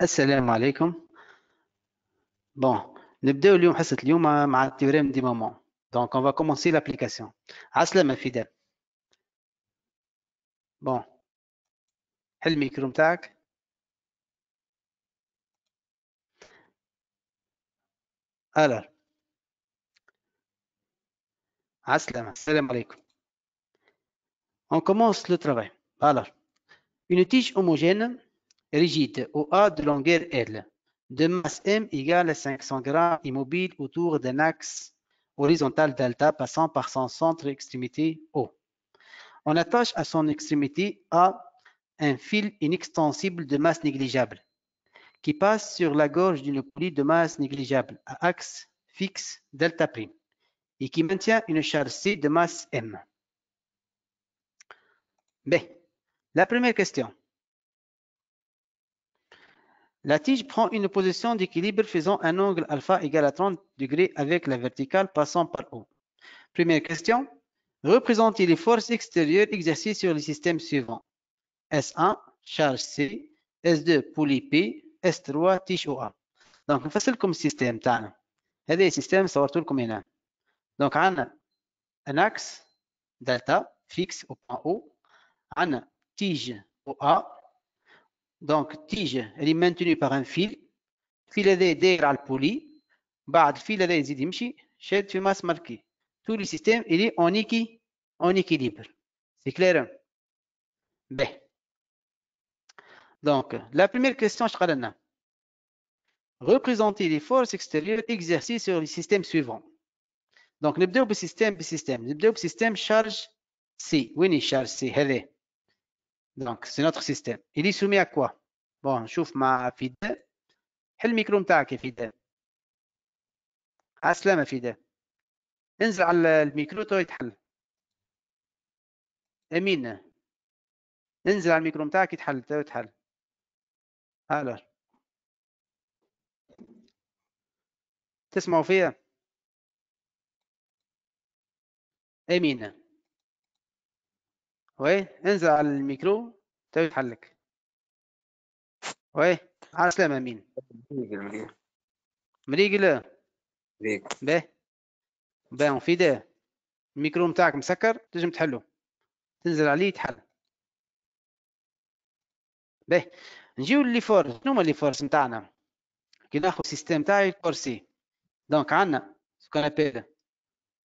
السلام عليكم. Bon, نبداو اليوم حصة اليوم مع التيوريم دي مومون. Donc on va commencer l'application. عسلامة فداء. Bon, حل الميكرو متاعك. Alors, عسلامة. السلام عليكم. On commence le travail. Alors, une tige homogène rigide OA de longueur L de masse M égale à 500 grammes immobile autour d'un axe horizontal delta passant par son centre extrémité O. On attache à son extrémité A un fil inextensible de masse négligeable qui passe sur la gorge d'une poulie de masse négligeable à axe fixe delta prime et qui maintient une charge C de masse M. B. La première question. La tige prend une position d'équilibre faisant un angle alpha égal à 30 degrés avec la verticale passant par O. Première question. Représentez les forces extérieures exercées sur le système suivant. S1, charge C. S2, poulie P. S3, tige OA. Donc نفصلكم السيستم تاعنا. هذا السيستم صورته لكم هنا. Donc عندنا un axe delta fixe au point O. عندنا tige OA. Donc tige elle est maintenue par un fil. الفيل هذا داير على البولي. بعد الفيل هذا يزيد يمشي شاد في ماس ماركي. Tout le système il est en équilibre. C'est clair? B. Donc la première question je قالنا. Représenter les forces extérieures exercées sur le système suivant. Donc نبداو بالسيستم نبداو بسيستم charge C. وين est charge C هذا. Donc c'est notre système. Il est soumis à quoi? Bon نشوف مع فداء. حل الميكرو نتاعك يا فداء. عسلامة فداء. انزل على الميكرو تو يتحل. امين انزل على الميكرو نتاعك يتحل تو يتحل. الو تسمعوا فيا؟ امين وي انزل على الميكرو تو يتحلك. وي عسلامة امين. مريقل باهي فداء. الميكرو نتاعك مسكر تنجم تحلو. تنزل عليه يتحل. باهي نجيو لي فورس. شنو هما لي فورس نتاعنا؟ كي ناخذ السيستم تاعي الكورسي. دونك عندنا سكون ابيل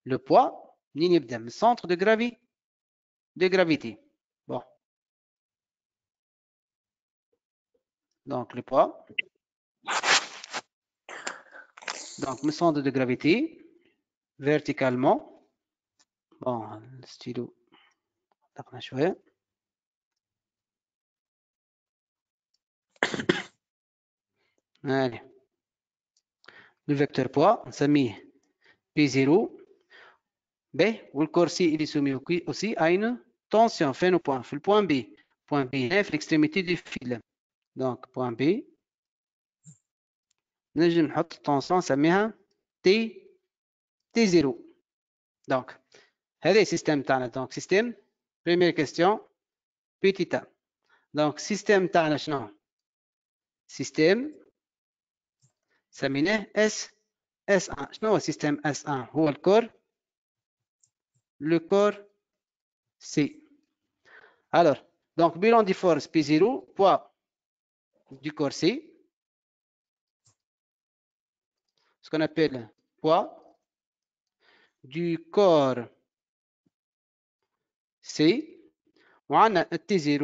لو بوا. منين يبدا؟ من السونتر دو غرافيتي. بون دونك لو بوا دونك من السونتر دو غرافيتي فيرتيكالمون. بون الستيلو دقنا شويه. allez le vecteur poids نسميه P0. B والكورسي il est soumis aussi à une tension. فين point في البوان B. point B هنا في l'extrémité du fil. donc point B نجم نحط tension نسميها T0. donc هذا السيستم تاعنا. donc système première question petit a. donc système تاعنا شنو؟ système سميناه S1. شنو هو السيستم S1؟ هو الكور le corps C. Alors, donc bilan des forces P0, poids du corps C, ce qu'on appelle poids du corps C. On a T0,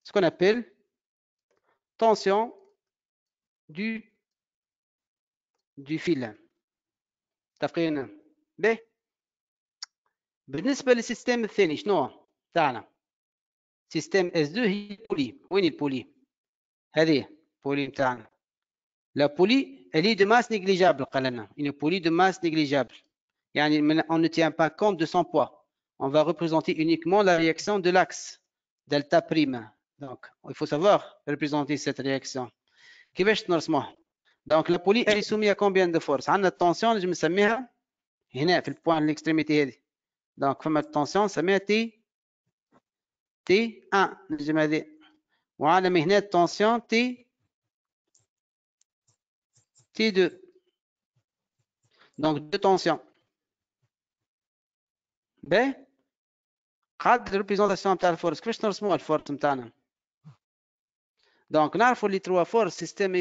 ce qu'on appelle tension du fil. تفقين ب. بالنسبة للسيستم الثاني شنو تاعنا؟ سيستم S2 هي البولي. وين البولي؟ هذه البولي نتاعنا. La poulie, elle est de masse négligeable. Une poulie de masse négligeable. On ne tient pas compte de son poids. On va représenter uniquement la réaction de l'axe delta prime. Donc, il faut savoir représenter cette réaction. Donc, la poulie, elle est soumise à combien de forces? On a la tension, je me سميها هنا في البوان de l'extrémité هذه. Donc, فما tension سميها T1 نجم هذه. وعندنا هنا tension T2. Donc deux tensions. B. قاعدة الريبريزونتاسيون نتاع الفورس كيفاش نرسموها الفورس نتاعنا. دونك نعرفوا لي 3 فورس سيستم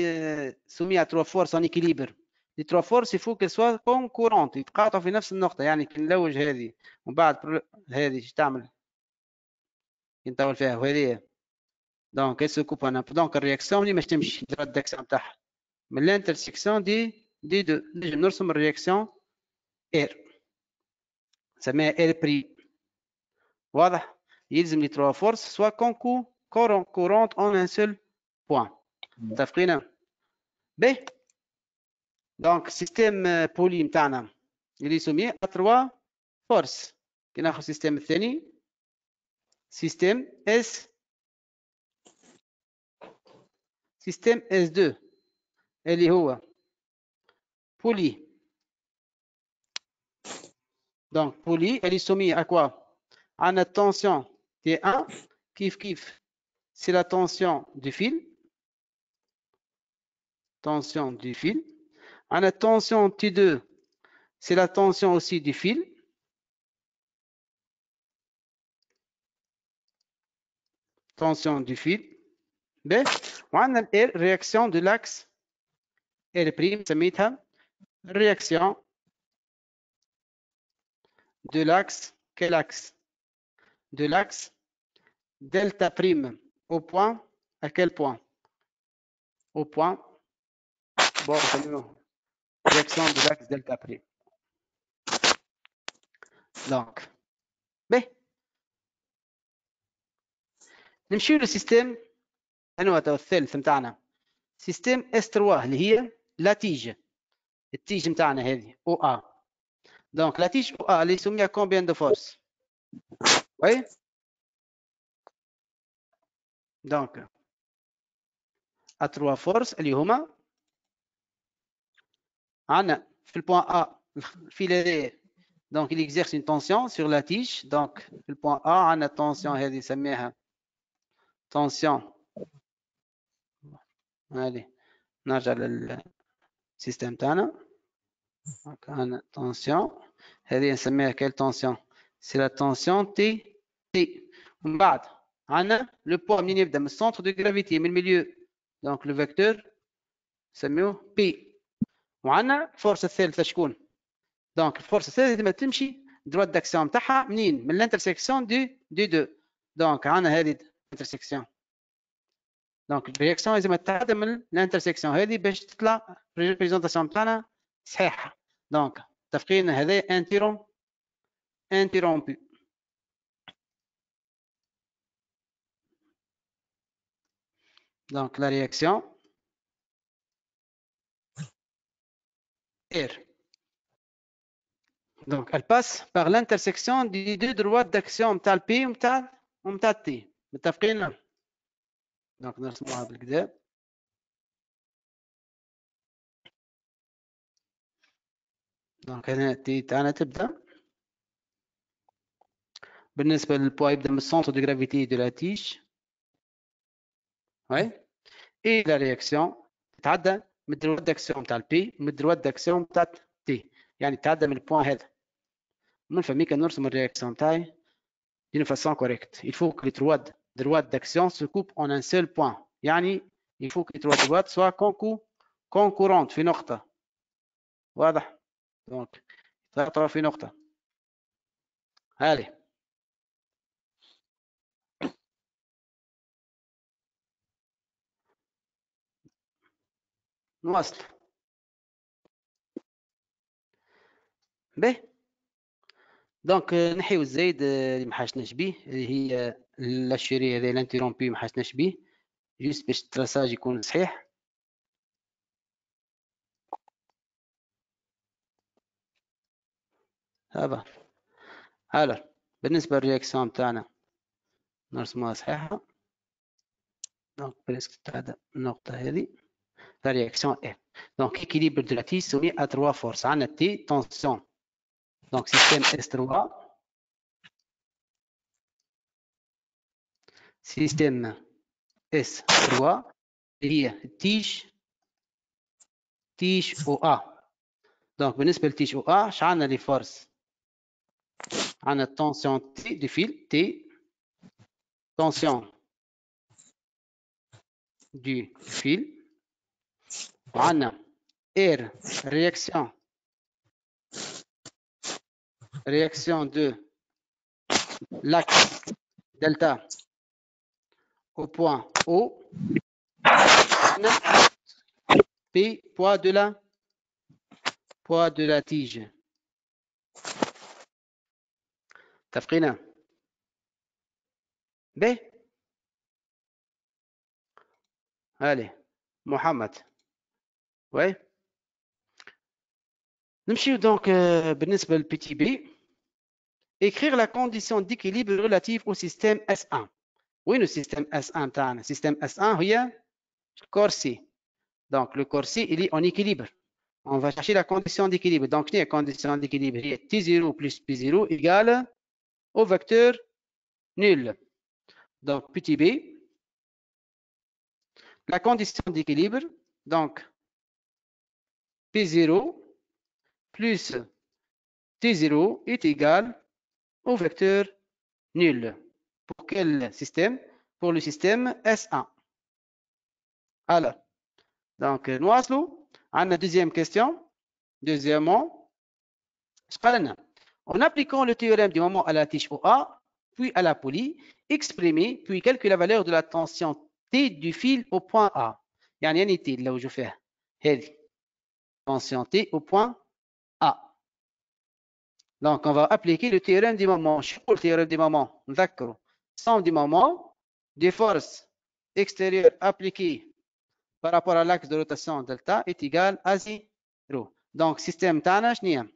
سومي à 3 فورس en équilibre. les 3 فورس il faut qu'elles soient concurrentes يتقاطعوا في نفس النقطة. يعني كي نلوج هذه ومن بعد هذه ايش تعمل؟ ينطول فيها وهذه دونك elle se coupe en un. دونك الرياكسيون اللي مش تمشي الدرا داكسيون تاعها من الانترسيكسيون دي دو. نجم نرسم الرياكسيون R نسميها R بري. واضح؟ يلزم لي 3 فورس سوا concurrentes en un seul point. متفقين؟ ب. دونك سيستم بولي نتاعنا اللي سمي ا 3 فورس. كي ناخذ السيستم الثاني سيستم S2 اللي هو بولي. دونك بولي اللي سمي à quoi؟ عندنا tension T1 كيف c'est la tension du fil. Tension du fil. عندنا tension T2 c'est la tension aussi du fil. Tension du fil. B. وعندنا ال R réaction de l'axe R' سميتها réaction de l'axe. Quel axe? De l'axe delta prime au point. À quel point? Au point. Bon, réaction de l'axe delta prime. Donc B. نمشيو للسيستم أنو الثالث نتاعنا سيستم S3 اللي هي لا تيج. التيج نتاعنا هذه OA. دونك لا تيج OA اللي سميها combien de force؟ وي دونك à 3 فورس اللي هما عندنا في البوان A الفيل هذايا دونك il exerce une tension sur la tige. donc في البوان A عندنا tension هذه نسميها tension. هذه نرجع للسيستم تاعنا. دونك عندنا tension هذه نسميها كال tension c'est la tension T. ومن بعد عندنا لو بوا منين يبدا من السونتر دو غرافيتي من الميليو. دونك لو فيكتور نسميوه P. وعندنا الفورس الثالثه شكون؟ دونك الفورس الثالثه لما تمشي دروا داكسيون تاعها منين؟ من الانترسيكسيون دي دو. دونك عندنا هذه الانترسيكسيون. دونك الرياكسيون لازم تعدى من الانترسيكسيون هذه باش تطلع الريبريزونطاسيون تاعنا صحيحه. دونك متفقين هذا انتيرومبي. دونك لا رياكسيون R. Donc, elle passe par l'intersection des deux droites d'action نتاع P ومتاع T. متفقين؟ donc نرسموها بالكدا. donc هنا T تاعنا تبدا بالنسبة للبوا يبدا من السونتر دو غرافيتي دو لا تيج. وي اي لا رياكسيون تتعدى من الدروات داكسيون نتاع البي ومن الدروات داكسيون نتاع تي. يعني تتعدى من البوان هذا. من فمي كنرسم الرياكسيون نتاعي d'une façon correcte. Il faut que les trois droites d'action se coupent en un seul point. يعني il faut que les trois droites soient concurrentes في نقطة. واضح؟ دونك يتقاطعوا في نقطة. هذه نواصل. باهي دونك نحيو الزايد اللي ما حاجتناش بيه اللي هي لاشيري هذه الانتيرومبي ما حاجتناش بيه جوست باش التراساج يكون صحيح. هذا هلا بالنسبة للرياكسيون تاعنا نرسموها صحيحة. دونك بريسك تاع النقطة هذه la réaction F. Donc, équilibre de la tige soumis à 3 forces. On a T, tension. Donc, système S3. Système S3. Il y a tige تيج او ا. دونك بالنسبه لتيج او ا شعلنا لي فورس؟ عندنا التونسيون تي دو فيل تي، تونسيون du fil, وعندنا R réaction de l'axe delta au point O, P poids de la tige. تفقينا ب. allez محمد. ouais. نمشيو donc بالنسبه للبيتي بي. écrire la condition d'équilibre relative au système S1. وين le système S1 تاعنا؟ système S1 هي corps C. donc le corps C il est en équilibre. on va chercher la condition d'équilibre. donc la condition d'équilibre هي T0 plus P0 égale au vecteur nul. donc petit b, la condition d'équilibre, donc P0 plus T0 est égal au vecteur nul. Pour quel système? Pour le système S1. Alors, donc nous avons la deuxième question. Deuxièmement, en appliquant le théorème du moment à la tige OA, puis à la poulie, exprimer, puis calculer la valeur de la tension T du fil au point A. يعني T là où je fais هذه tension T au point A. Donc on va appliquer le théorème du moment. شو le théorème du moment؟ نذكروا somme du moment des forces extérieures appliquées par rapport à l'axe de rotation delta est égal à 0. donc système تاعنا شنو هي؟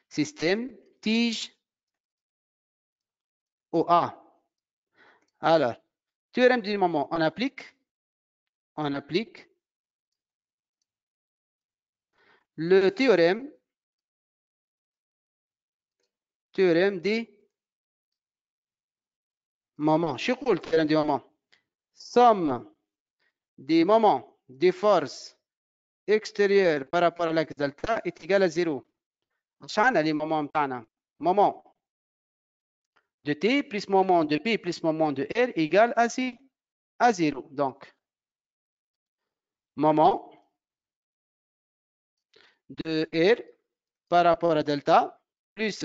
système tige OA. alors théorème du moment, on applique le théorème des moments. شو يقول التhéorème du moment؟ somme des moments des forces extérieures par rapport à l'axe delta est égal à 0. شعنا les moments نتاعنا؟ moment de T plus moment de P plus moment de R égale à 0. donc moment de R par rapport à delta plus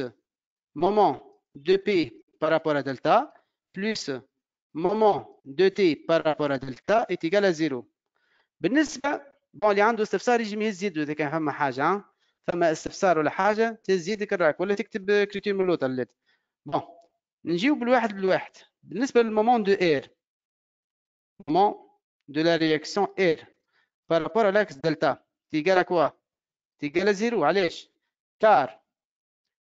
moment de P par rapport à delta plus moment de T par rapport à delta est égal à 0. بالنسبة اللي عنده استفسار يجي يهز يده إذا كان فما حاجة، فما استفسار ولا حاجة تهز يدك الراك ولا تكتب كريتير من لوطا اللي بون نجيو بالواحد بالواحد. بالنسبة للمومون دو R، moment de la réaction R par rapport à l'axe delta est égal à quoi؟ est égal à 0. علاش؟ car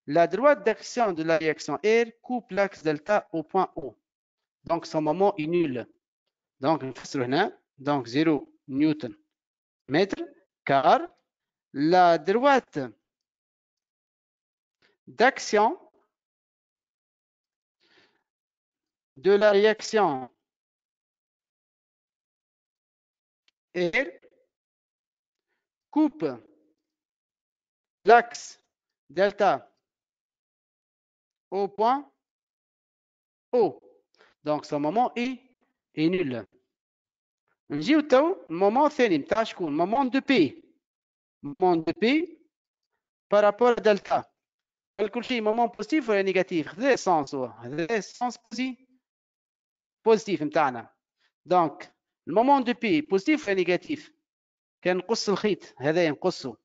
la droite d'action de la réaction R coupe l'axe delta au point O. donc son moment est nul. donc نفسروا هنا donc 0 نيوتن mètre car la droite d'action de la réaction R coupe l'axe delta au point O. donc son moment est nul. نجيو تو المومون الثاني نتاع شكون؟ مومون دو بي. مومون دو بي بارابور دلتا. كل شيء مومون بوزيتيف ولا نيجاتيف؟ هذا السونس هو، هذا السونس بوزيتيف نتاعنا. دونك المومون دو بي بوزيتيف ولا نيجاتيف؟ كان نقص الخيط هذا نقصه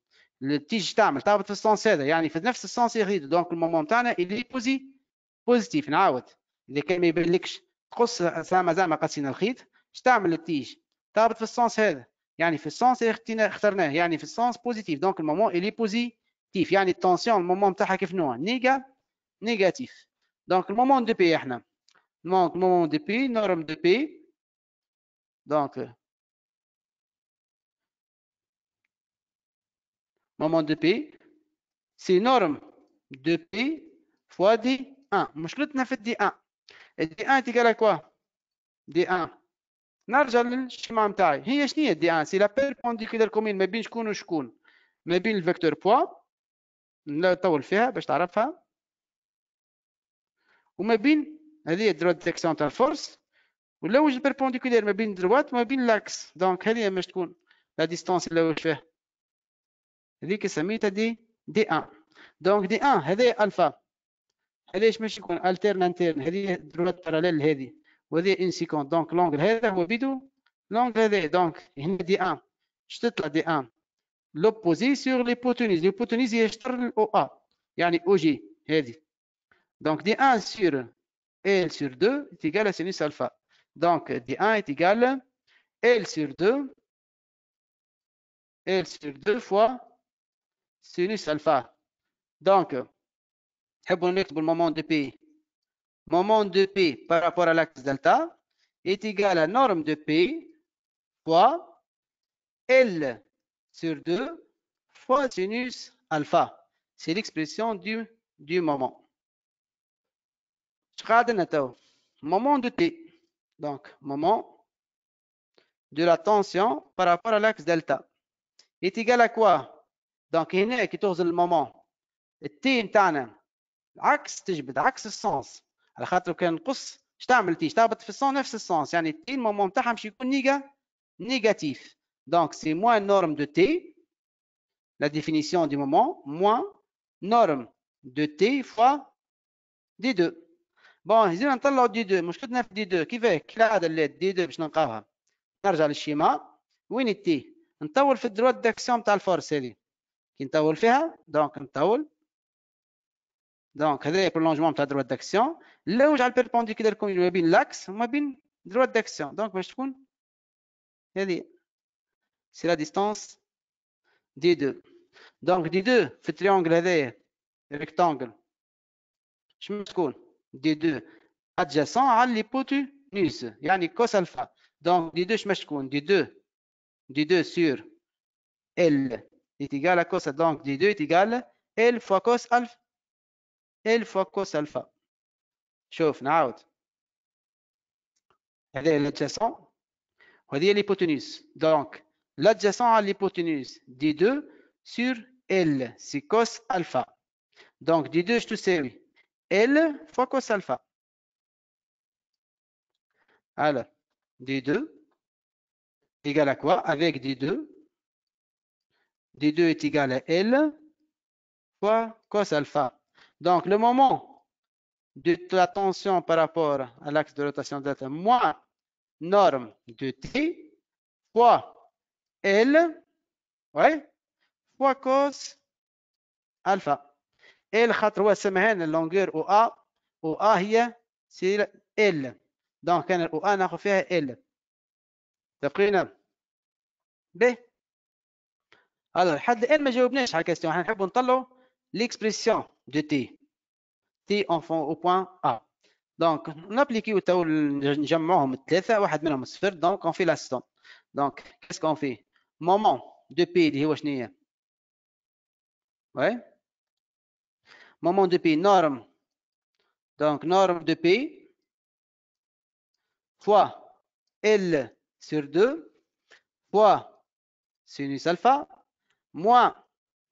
تيجي تعمل تهبط في السونس هذا، يعني في نفس السونس يخيط. دونك المومون تاعنا اللي بوزيتيف. نعاود اذا كان ما يبانلكش تقص زعما قصينا الخيط، اش تعمل التيج؟ تهبط في السونس هذا، يعني في السونس اللي اخترناه، يعني في السونس بوزيتيف. دونك المومون اللي بوزيتيف، يعني التونسيون المومون تاعها كيف نوع؟ نيجاتيف. دونك المومون دو بي احنا دونك المومون دو بي نورم دو بي دونك moment de P c'est norme de P fois D1. مشكلتنا في D1. D1 est égal à quoi؟ D1 نرجع للشيما نتاعي. هي شنو هي دي ان؟ سي لا بيربونديكولار كومين ما بين شكون وشكون؟ ما بين الفيكتور بوا، نطول فيها باش تعرفها، وما بين هذه دروا ديتيكسيون تاع الفورس، ولا واش البيربونديكولار ما بين دروات وما بين لاكس. دونك هذه باش تكون لا ديستونس اللي واش فيها، هذيك سميتها دي ان. دونك دي ان هذه الفا، علاش ماشي يكون التيرن انترن؟ هذه دروات باراليل هذه، وهذه ان سيكونت. دونك لونغل هذا هو بيدو لونغل هذا. دونك هنا دي ان اش تطلع؟ دي ان لوبوزي سور ليبوتونيز. ليبوتونيز هي شطر الاو ا، يعني او جي هذه. دونك دي ان سور ال سور 2 est égal à sinus alpha. Donc d1 est égal à L sur 2, L sur 2 fois sinus alpha. Donc, نحبوا نكتبوا المومون de P. Moment de P par rapport à l'axe delta est égal à norme de P fois L sur 2 fois sinus alpha. C'est l'expression du moment. Moment de T. Donc, moment de la tension par rapport à l'axe delta est égal à quoi؟ donc هنا كي تغزل المومون التي نتاعنا عكس، تجبد عكس السونس، على خاطر كان نقص اش تعمل تي؟ تهبط في السون نفس السونس، يعني التي المومون تاعها باش يكون négatif. donc c'est moins norme de t, la définition du moment, moins norme de t fois d2. بون زيد نطلعوا d2. مشكلتنا في d2 كيفاه؟ كالعاده اللات d2 باش نلقاوها، نرجع للشيما. وين التي؟ نطول في الدروات داكسيون تاع الفورس هذه، كي نطول فيها دونك نطول، دونك هذا برولونجمون تاع دروات داكسيون. نلوج على البيربونديكولار كومين ما بين لاكس وما بين دروات داكسيون، دونك باش تكون هذه سي لا ديستونس دي 2. دونك دي 2 في التريونغل هذايا ريكتانغل شنو تكون؟ دي 2 ادجاسون على ليبوتونيوس يعني كوس الفا. دونك دي 2 شماش تكون؟ دي 2 سور ال est égal à cos. donc d2 est égal à L fois cos alpha. L fois cos alpha. شوف نعاود، هذه l'adjacent وهذه l'hypoténuse. donc l'adjacent à l'hypoténuse d2 sur L c'est cos alpha. donc d2 اش تساوي؟ L fois cos alpha. alors d2 égal à quoi? avec d2 est égal à L fois cos alpha. donc le moment de la tension par rapport à l'axe de rotation delta moins norme de T fois L, ouais, fois cos alpha. L خاطر هو سمهان اللونجور او ا، او ا هي سي ال، دونك كان او ا ناخذ فيها ال. تبقينا ب. alors لحد الان ما جاوبناش على الكاستيون، احنا نحبوا نطلعوا ليكسبريسيون دو تي en fond au point A. donc نابليكيو تو نجمعوهم الثلاثه، واحد منهم صفر. donc on fait la somme. donc qu'est-ce qu'on fait؟ moment de P اللي هو شنو هي؟ ouais moment de P norme. donc norme de P fois L sur 2 fois sinus alpha moins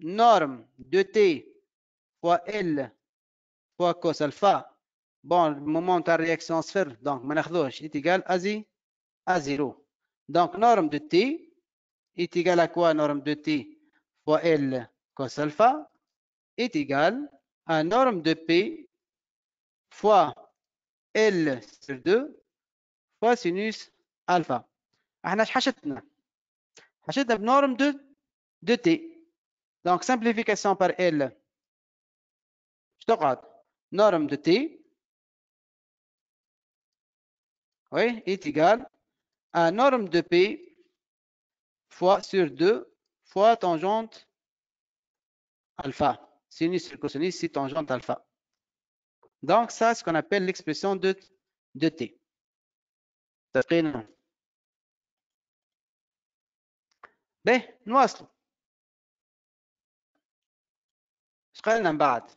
norme de T fois L fois cos alpha. bon le moment de réaction صفر donc ما ناخذوش est égal à 0. donc norme de T est égal à quoi? norme de T fois L cos alpha est égal à norme de P fois L sur 2 fois sinus alpha. احنا حشتنا بنورم de T. donc simplification par L تقعد norme de T oui, est égal à norme de P fois sur 2 fois tangente alpha. Sinus sur cosinus, c'est tangente alpha. Donc ça, c'est ce qu'on appelle l'expression de T. تقينا باهي نواصلوا. اش قالنا من بعد؟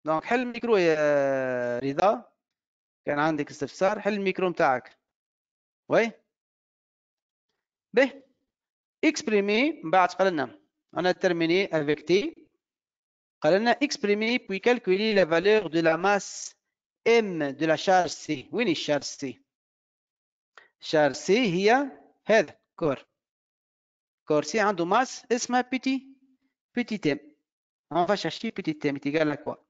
دونك حل الميكرو يا رضا، كان عندك استفسار حل الميكرو نتاعك. Oui. B. Exprimer, on a terminé avec T. On a exprimé puis calculer la valeur de la masse M de la charge C. وين الشارج C؟ charge C هي هذا كور. كور C عنده masse اسمها petit m. On va chercher petit m est égal à quoi?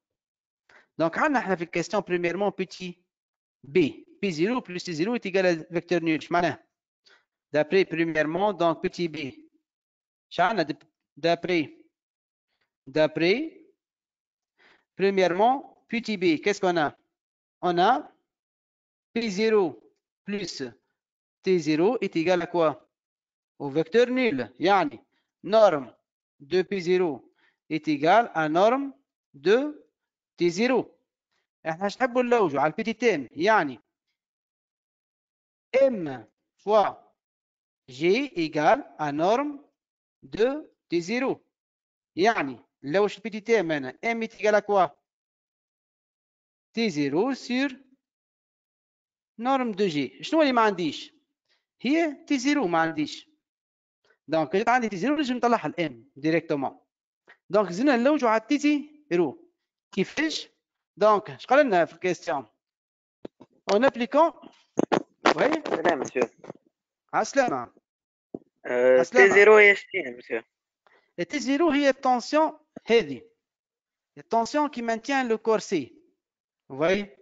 Donc عندنا احنا في الكيستيون premièrement petit b. P0 plus T0 est égal à vecteur nul. ايش معناه؟ D'après premièrement donc petit b. D'après premièrement petit b. Qu'est-ce qu'on a? On a P0 plus T0 est égal à quoi? Au vecteur nul. يعني norme de P0 est égal à norme de T0. احنا ايش نحبوا نلوجوا على البيتي تيم يعني M fois G égale à norme de T0 يعني نلوج البيتي تيم هنا M est égal à quoi? T0 sur norme de G. شنو اللي ما عنديش؟ هي T0 ما عنديش. دونك جيت عندي T0 نجم نطلعها الام ديريكتومون. دونك زدنا نلوجوا على T0 كيفاش؟ دونك اش قال لنا في الكيستيون؟ اون ابليكون وي سلام مسيو. عالسلامة. تي زيرو هي شتين مسيو؟ T0 هي التونسيون هذه. التونسيون qui maintient le corps C. Vous voyez?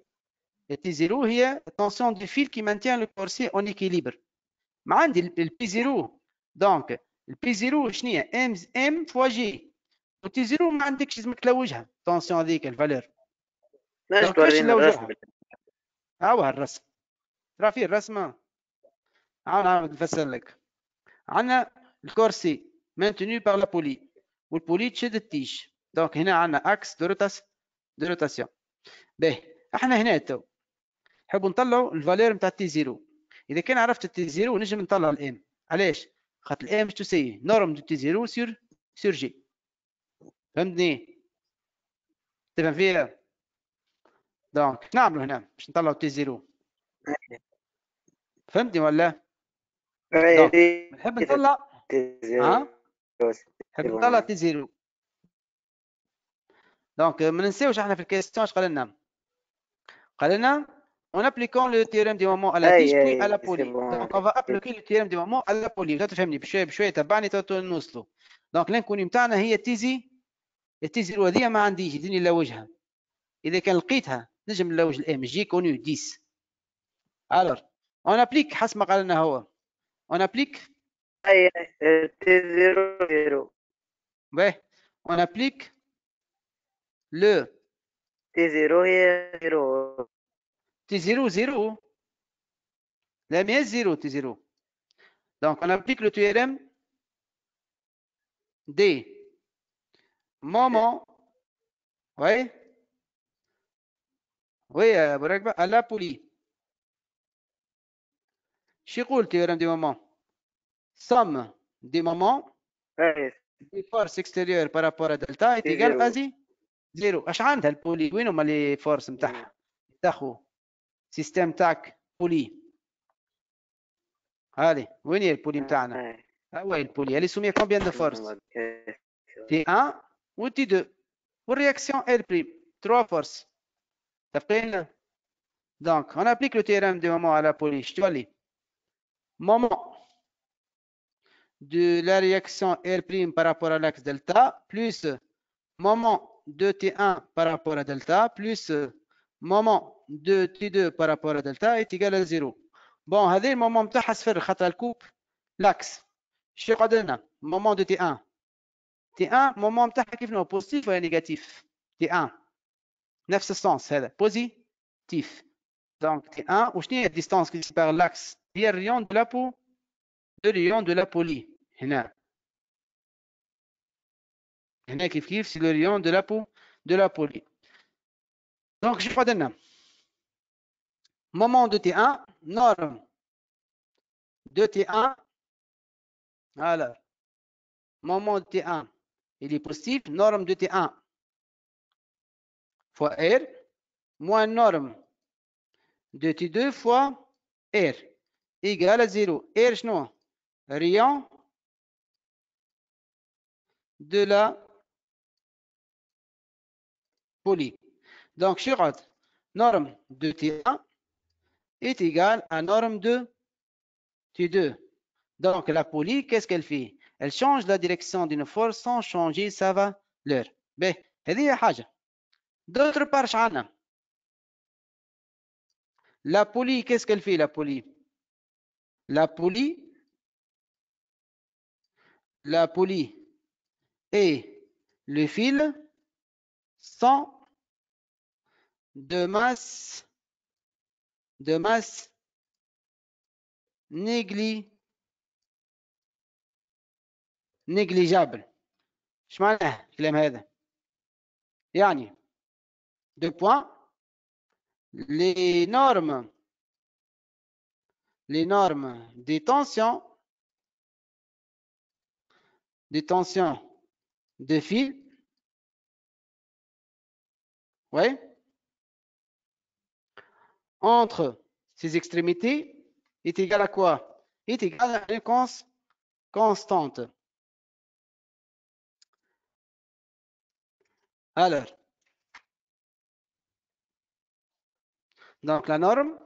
T0 هي التونسيون du fil qui maintient le corps C en équilibre. ما عندي ال P0 دونك ال P0 شنو هي؟ M فوا جي. و T0 ما عندكش لازمك تلوجها التونسيون هذيك الفالور. نجم تورينا الرسم؟ هاو الرسم. ترى فيه الرسمة. عاود نفسر لك. عندنا الكور سي maintenu par la poulie والبولي تشد التيج. دونك هنا عندنا اكس دو روتاسيون. باهي احنا هنا تو نحبوا نطلعوا الفالور نتاع تي زيرو. اذا كان عرفت التي زيرو نجم نطلع الام. علاش؟ خاطر الام باش تساوي نورم دو تي زيرو سور جي. فهمتني؟ تفهم فيها؟ دونك نعملوا هنا باش نطلعوا تي زيرو. فهمتني ولا؟ دونك نحب نطلع تي زيرو. نحب نطلع تي زيرو. دونك ما ننساوش احنا في الكيستيون اش قال لنا؟ قال لنا en appliquant le théorème du moment à la tige puis à la poulie. Donc on va appliquer le théorème du moment à la poulie. تفهمني بشويه بشويه تبعني نوصلوا. دونك لانكوني نتاعنا هي تي زيرو هذه ما عنديش يديني نلوجها. اذا كان لقيتها نجم نلوج الام جي كونيو 10. alors on applique حسب ما قال لنا هو. on applique تي زيرو زيرو. ouais on applique le تي زيرو هي زيرو. تي زيرو زيرو لا مي زيرو تي زيرو. donc on applique le théorème des moments. Oui. Oui, Bouragba, à la poulie. شو théorème des moments? Somme des moments des forces extérieures par rapport à delta est égal à زيرو. اش عندها البولي؟ وين هما لي فورس نتاعها؟ تاخو سيستم تاعك بولي. هذه وين هي البولي نتاعنا؟ ها هو البولي. elle est soumise à combien de forces؟ T1 و T2 والرياكسيون L prime 3 forces. متفقين؟ Donc on applique le théorème des moments à la poulie. Je te lis. Moment de la réaction R' par rapport à l'axe delta plus moment de T1 par rapport à delta plus moment de T2 par rapport à delta est égal à 0. Bon, هذا المومون نتاعها صفر خاطر الكوب لاكس. شو قعد لنا؟ مومون دو T1. T1 مومون نتاعها كيف نو بوزيتيف ولا نيجاتيف؟ T1 نفس السونس هذا بوزيتيف. Donc T1 وشنو هي الديستانس qui sépare l'axe؟ هي الريون دو لابو de la poulie. هنا كيف c'est le rayon de la poulie. Donc je vais donner moment de T1 norme de T1. Alors moment de T1 il est positif, norme de T1 fois R moins norme de T2 fois R. égale à 0. R شنو؟ Rayon de la poly. Donc, je rate. Norme de T1 est égale à norme de T2. Donc, la poly, qu'est-ce qu'elle fait? Elle change la direction d'une force sans changer sa valeur. B. هذه حاجة. D'autre part, شعلنا. La poly, qu'est-ce qu'elle fait, la poly? La poly est le fil sans de masse négligeable. ايش معناه الكلام هذا؟ يعني deux points, les normes des tensions de fil, ouais, entre ces extrémités est égal à quoi? Est égal à une constante. Alors, donc la norme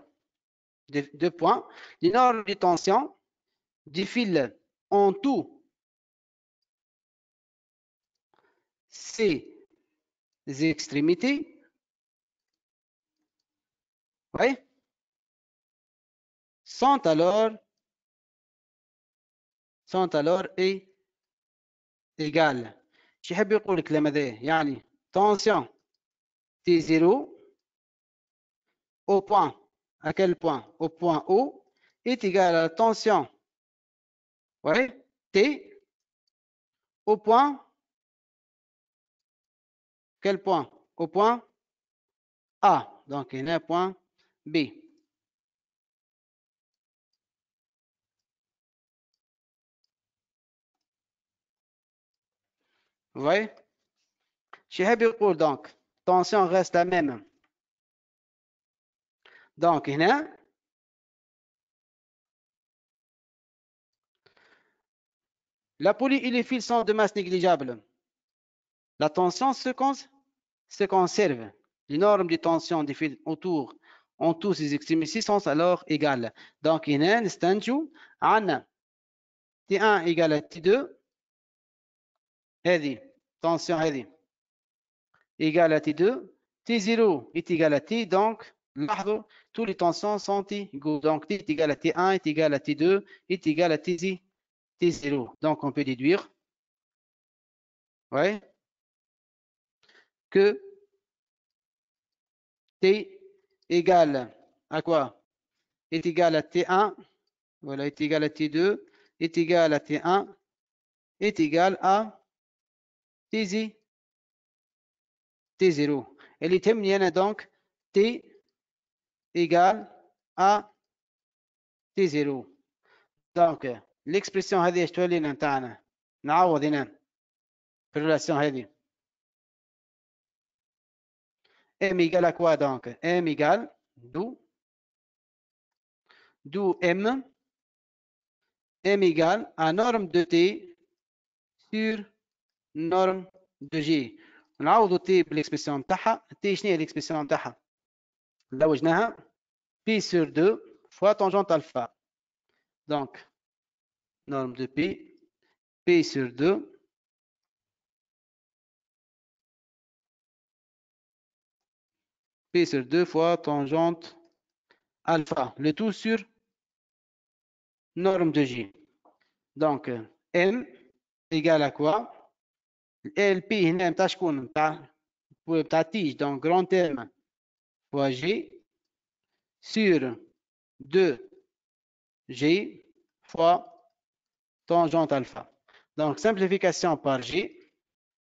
de deux points, les normes de tension du fil en tout ces extrémités, ouais, sont alors égales. شو يحب يقول الكلام هذا؟ يعني tension T0 au point, à quel point? Au point O est égal à la tension, ouais, T au point, quel point? Au point A. Donc, il y a un point B. Vous voyez? Je يقول donc, tension reste la même. Donc, هنا la poulie et les fils sont de masse négligeable. La tension se conserve. Les normes de tension des fils autour en tous ces extrémités sont alors égales. Donc, هنا نستنتجوا عندنا T1 égale à T2. هذه tension هذه égale à T2. T0 est égal à T. Donc, لاحظوا, tous les tensions sont égaux. Donc, T est égal à T1 est égal à T2 est égal à T0. Donc, on peut déduire, ouais, que T égale à quoi? Est égal à T1, voilà, est égal à T2, est égal à T1, est égal à T0. Elle est terminée donc T égale à T0. Donc, l'expression هذه ايش تولي لنا نتاعنا؟ نعوض هنا في الريلاسيون هذه. M égale à quoi donc? M égale d'où M égale à norme de T sur norme de G. نعوض T بالexpression نتاعها. T شنو هي l'expression نتاعها؟ لو وجدناها P sur 2 fois tangente alpha. Donc, norme de P sur 2 P sur 2 fois tangente alpha. Le tout sur norme de J. Donc, M égale à quoi? LP هنا نتاع شكون؟ نتاع tige. Donc, grand M fois G sur 2G fois tangente alpha. Donc, simplification par G.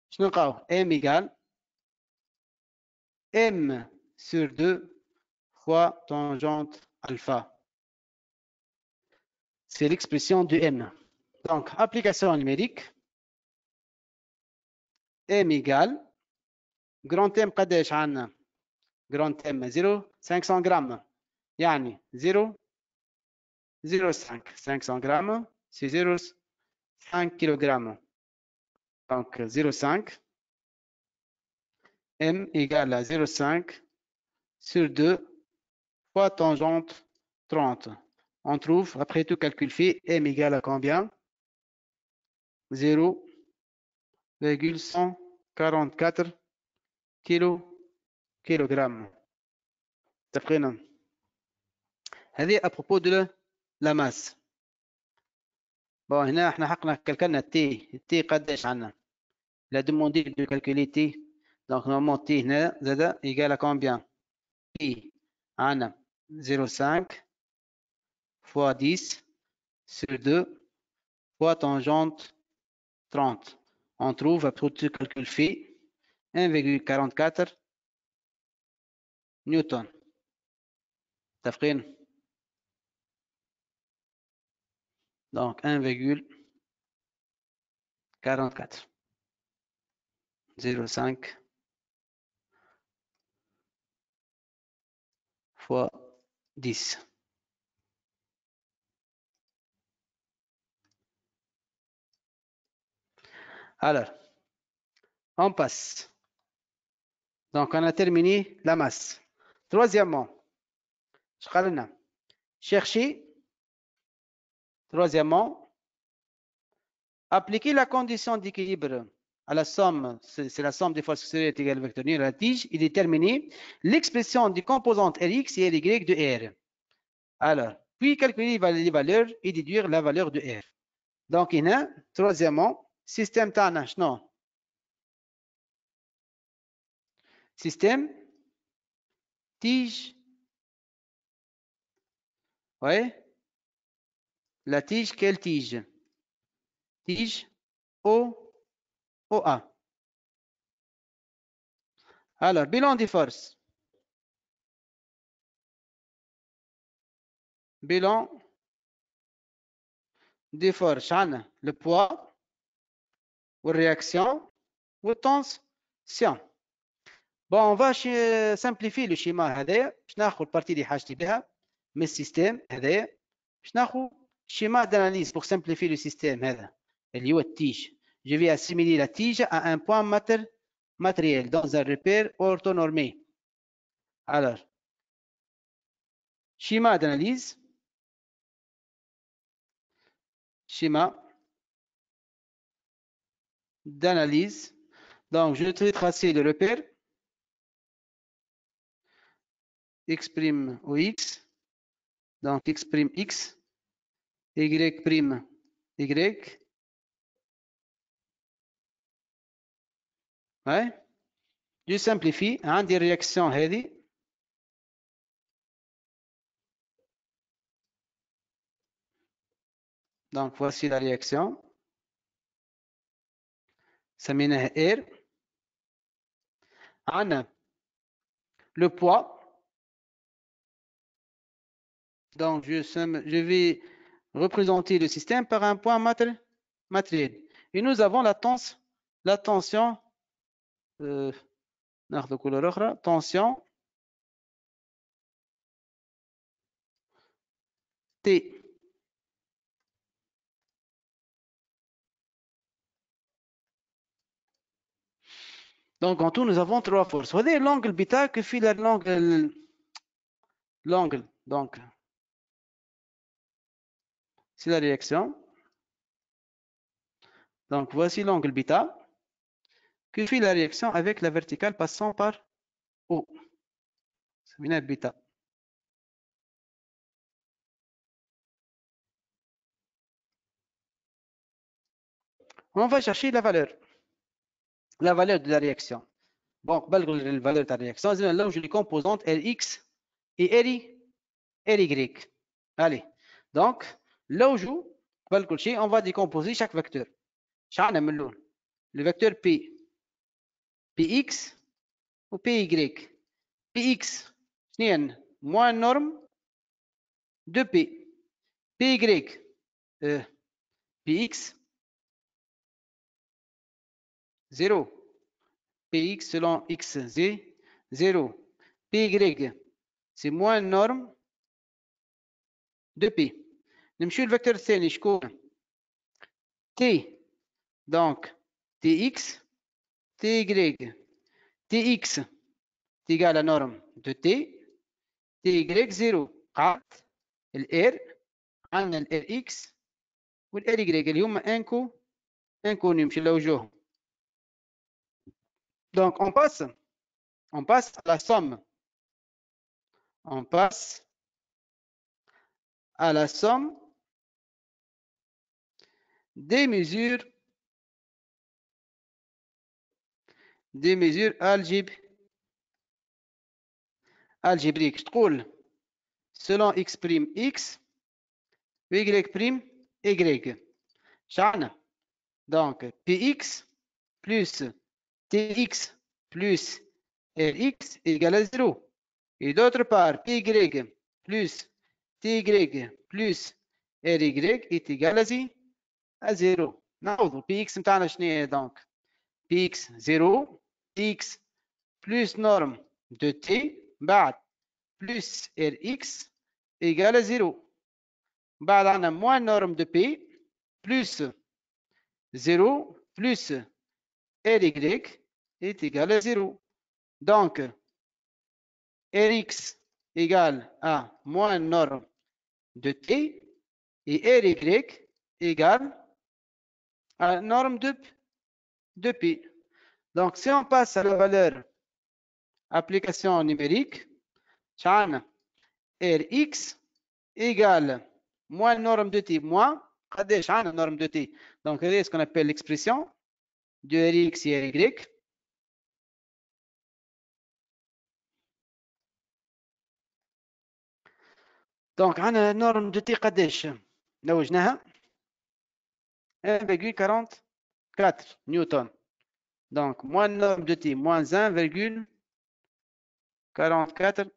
Je نلقاو M égale M sur 2 fois tangente alpha. C'est l'expression du M. Donc, application numérique. M égale grand M قداش عندنا؟ grand M 0 500 grammes. يعني 0 0,5. 500 grammes, c'est 0,5 kg. Donc 0,5. M égale à 0,5 sur 2 fois tangente 30. On trouve, après tout calcul fait, M égale à combien? 0,144 kg. تقريبا هذه à propos de la masse. Bon, هنا احنا حقنا كالكلنا T قداش عندنا؟ Il a demandé de calculer T. Donc normalement T هنا زاد égal à combien? T عندنا 0,5 fois 10 sur 2 fois tangente 30. On trouve à propos du calcul fait 1,44 نيوتن. متفقين؟ Donc 1,44 0,5 fois 10. Alors, on passe. Donc, on a terminé la masse. Troisièmement, chercher. Troisièmement, appliquer la condition d'équilibre à la somme, c'est la somme des forces extérieures égale au vecteur nu de la tige, et déterminer l'expression des composantes Rx et Ry de R. Alors, puis calculer les valeurs et déduire la valeur de R. Donc, il y a, troisièmement, système تاعنا شنو؟ Système tige. Oui. La tige, quelle tige? Tige OA. Alors, bilan des forces. Bilan des forces. Le poids, ou réaction, ou tension. Bon, on va simplifier le schéma هذا. باش ناخذ البارتي اللي حاجتي بها من السيستم هذا. باش ناخذ schéma d'analyse pour simplifier le système هذا اللي هو التيج. Je vais assimiler la tige à un point matériel dans un repère orthonormé. Alors, schéma d'analyse. Schéma d'analyse. Donc, je vais tracer le repère. X' ou X. Donc, X' X. Y', Y. Ouais. Je simplifie. Un des réactions هذه. Donc, voici la réaction. سميناها R. عندنا le poids. Donc, je vais représenter le système par un point matériel. Et nous avons la tension. Tension T. Donc, en tout, nous avons trois forces. Regardez l'angle bêta que fait l'angle. Donc, c'est la réaction. Donc, voici l'angle bêta que fait la réaction avec la verticale passant par O. C'est bêta. On va chercher la valeur. La valeur de la réaction. Bon, la valeur de la réaction, c'est là où j'ai les composantes Rx et Ry. Allez, donc, là où je on va décomposer chaque vecteur. Le vecteur P, Px ou Py. Px, c'est moins norme de P. Py, Px, 0. Px selon xz, 0. Py, c'est moins norme de P. نمشيو الفيكتور الثاني شكون t donc tx ty tx égal à norme de t ty 0 قعدت الار عندنا الار اكس والار y اللي هما انكو نمشي لوجوههم. donc on passe à la somme. On passe à la somme des mesures algébriques. تقول selon x prime x y prime y. شعنا donc px plus tx plus rx égale à 0. Et d'autre part, py plus ty plus ry est égal à 0. نعوضوا px متاعنا شنو هي donc px 0 x plus norme de t بعد plus rx égale à 0. بعد عندنا moins norme de p plus 0 plus ry est égal à 0. Donc rx égale à moins norme de t et ry égale à norme de p. Donc si on passe à la valeur application numérique, rx égale moins norme de t moins قداش عندنا norme de t. Donc c'est ce qu'on appelle l'expression de rx et ry. donc عندنا norme de t قداش لوجناها 1,44 newton. donc moins norme de t moins 1,44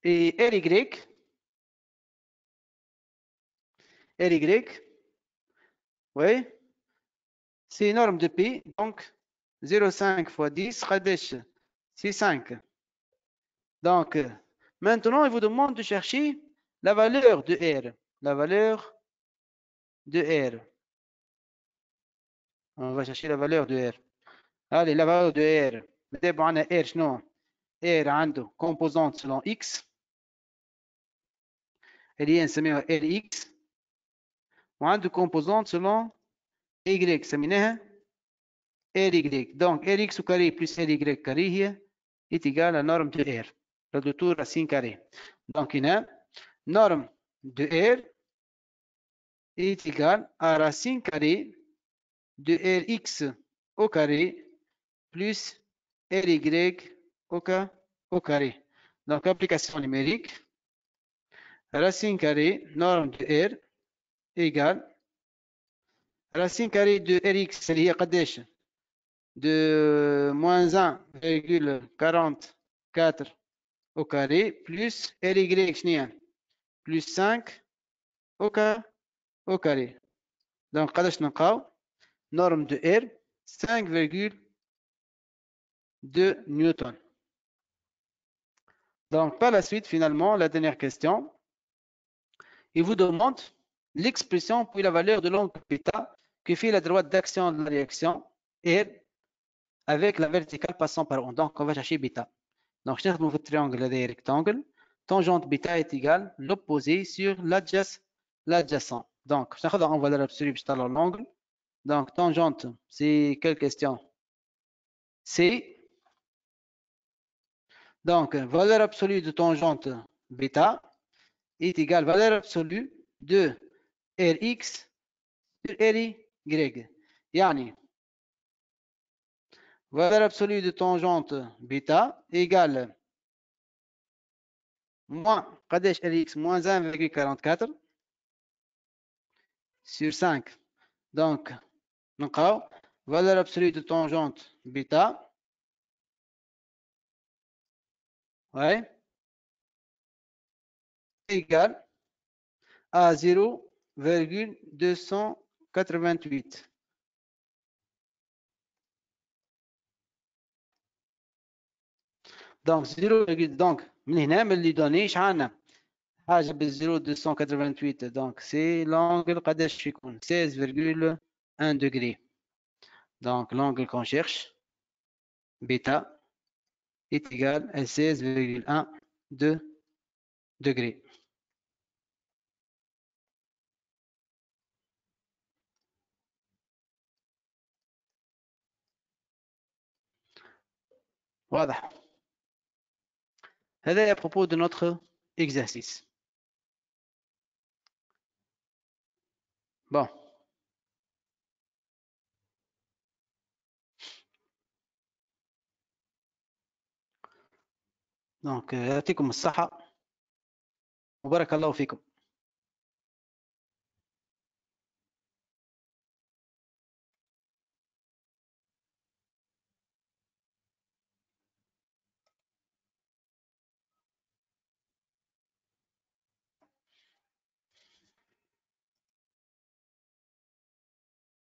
et ry oui c'est norme de p donc 0,5 fois 10 قداش c'est 5. donc maintenant il vous demande de chercher la valeur de r. La valeur de r. On va chercher la valeur de r. Allez, la valeur de r. دابا عندنا r شنو؟ r عنده composante selon x اللي هي نسميها rx وعنده composante selon y سميناها ry. donc rx au carré plus ry carré هي est égal à norme de r. Le tour racine carré. donc هنا norme de r est égal à racine carrée de rx au carré plus ry au carré. donc application numérique, racine carrée norme de r égale racine carrée de rx اللي هي قداش de moins 1,44 au carré plus ry شنو plus 5 au carré. donc قداش نلقاو norme de r 5,2 newton. donc par la suite finalement la dernière question, il vous demande l'expression puis la valeur de l'angle bêta qui fait la droite d'action de la réaction R avec la verticale passant par rond. donc on va chercher bêta. donc je نخدموا في triangle هذا rectangle, tangente bêta est égale l'opposé sur l'adjacent. donc je ناخذها en valeur absolue باش نطلعوا l'angle. donc tangente c'est quelle question? c'est donc valeur absolue de tangente bêta est égale valeur absolue de Rx sur Ry. يعني valeur absolue de tangente bêta égale moins قداش Rx moins 1,44 sur 5. donc نلقاو valeur absolue de tangente bêta ouais égale à 0,288. donc 0, donc من هنا من اللي دوني شحال حاجة بالزيرو 288 donc c'est l'angle قداش يكون 16,1 degrés donc l'angle qu'on cherche bêta est égal à 16,1 degrés. واضح. هذا à propos de notre exercice. Bon. Donc يعطيكم الصحة وبارك الله فيكم.